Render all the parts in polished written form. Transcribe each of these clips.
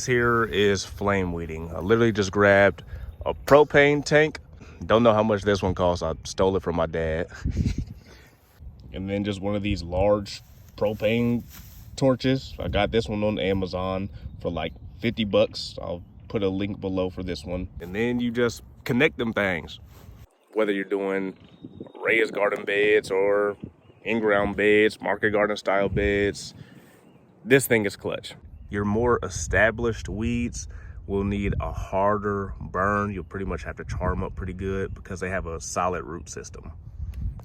this here is flame weeding. I literally just grabbed a propane tank. Don't know how much this one costs. I stole it from my dad. And then just one of these large propane torches. I got this one on Amazon for like 50 bucks. I'll put a link below for this one. And then you just connect them things. Whether you're doing raised garden beds or in-ground beds, market garden style beds, this thing is clutch. Your more established weeds will need a harder burn. You'll pretty much have to char them up pretty good because they have a solid root system.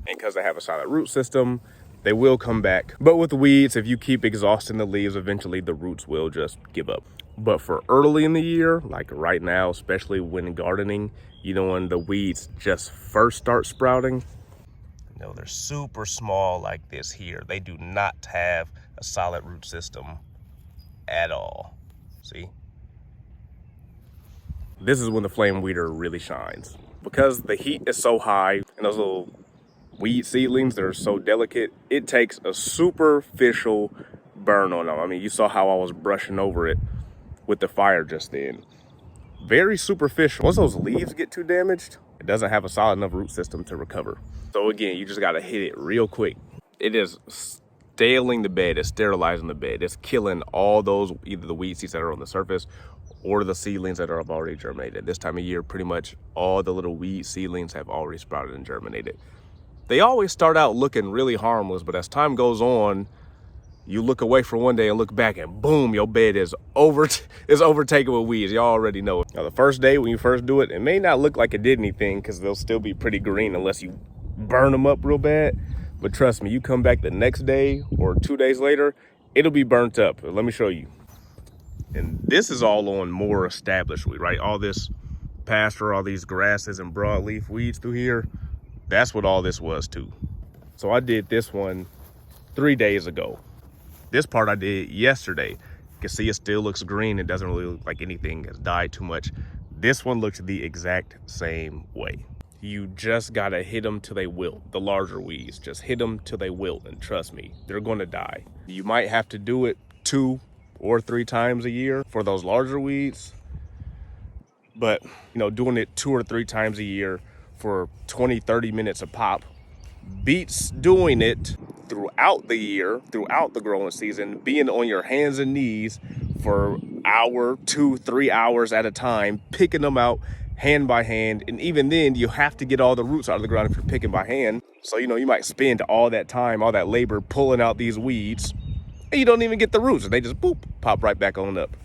And because they have a solid root system, they will come back. But with weeds, if you keep exhausting the leaves, eventually the roots will just give up. But for early in the year, like right now, especially when gardening, you know, when the weeds just first start sprouting, you know, they're super small like this here. They do not have a solid root system at all. See? This is when the flame weeder really shines. Because the heat is so high and those little weed seedlings that are so delicate, it takes a superficial burn on them. I mean, you saw how I was brushing over it with the fire just then. Very superficial. Once those leaves get too damaged, it doesn't have a solid enough root system to recover. So again, you just gotta hit it real quick. It is staling the bed, it's sterilizing the bed. It's killing all those, either the weed seeds that are on the surface or the seedlings that have already germinated. This time of year, pretty much all the little weed seedlings have already sprouted and germinated. They always start out looking really harmless, but as time goes on, you look away for one day and look back and boom, your bed is overtaken with weeds. Y'all already know it. Now, the first day when you first do it, it may not look like it did anything because they'll still be pretty green unless you burn them up real bad. But trust me, you come back the next day or 2 days later, it'll be burnt up. Let me show you. And this is all on more established weed, right? All this pasture, all these grasses and broadleaf weeds through here, that's what all this was too. So I did this one 3 days ago. This part I did yesterday. You can see it still looks green. It doesn't really look like anything has died too much. This one looks the exact same way. You just gotta hit them till they wilt. The larger weeds, just hit them till they wilt, and trust me, they're gonna die. You might have to do it 2 or 3 times a year for those larger weeds. But, you know, doing it 2 or 3 times a year for 20, 30 minutes a pop beats doing it throughout the year, throughout the growing season, being on your hands and knees for hour, 2, 3 hours at a time, picking them out hand by hand. And even then, you have to get all the roots out of the ground if you're picking by hand. So, you know, you might spend all that time, all that labor pulling out these weeds, and you don't even get the roots. They just, boop, pop right back on up.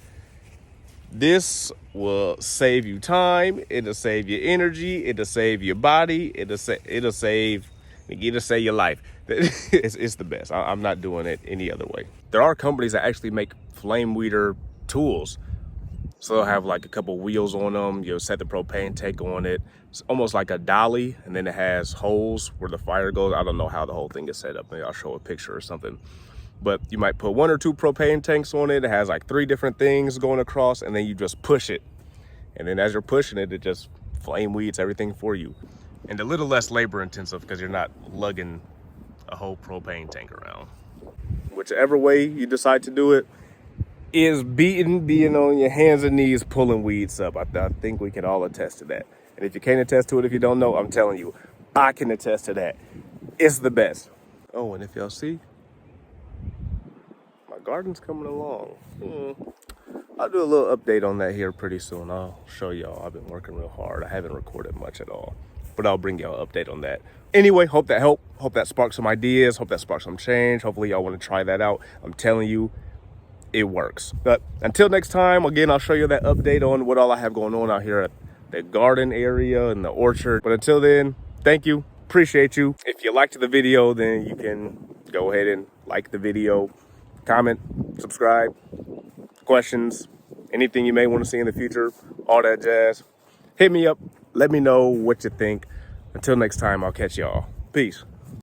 This will save you time. It'll save you energy. It'll save your body. It'll save your life. It's the best. I'm not doing it any other way. There are companies that actually make flame weeder tools. So they'll have like a couple wheels on them. You'll set the propane tank on it. It's almost like a dolly, and then it has holes where the fire goes. I don't know how the whole thing is set up. Maybe I'll show a picture or something. But you might put 1 or 2 propane tanks on it. It has like 3 different things going across, and then you just push it. And then as you're pushing it, it just flame weeds everything for you. And a little less labor intensive because you're not lugging a whole propane tank around. Whichever way you decide to do it is being on your hands and knees pulling weeds up. I think we can all attest to that. And if you can't attest to it, if you don't know, I'm telling you, I can attest to that. It's the best. Oh, and if y'all see, my garden's coming along. I'll do a little update on that here pretty soon. I'll show y'all. I've been working real hard. I haven't recorded much at all, but I'll bring y'all an update on that. Anyway, hope that helped. Hope that sparked some ideas. Hope that sparked some change. Hopefully y'all want to try that out. I'm telling you, it works. But until next time, again, I'll show you that update on what all I have going on out here at the garden area and the orchard. But until then, thank you. Appreciate you. If you liked the video, then you can go ahead and like the video, comment, subscribe, questions, anything you may want to see in the future, all that jazz. Hit me up. Let me know what you think. Until next time, I'll catch y'all. Peace.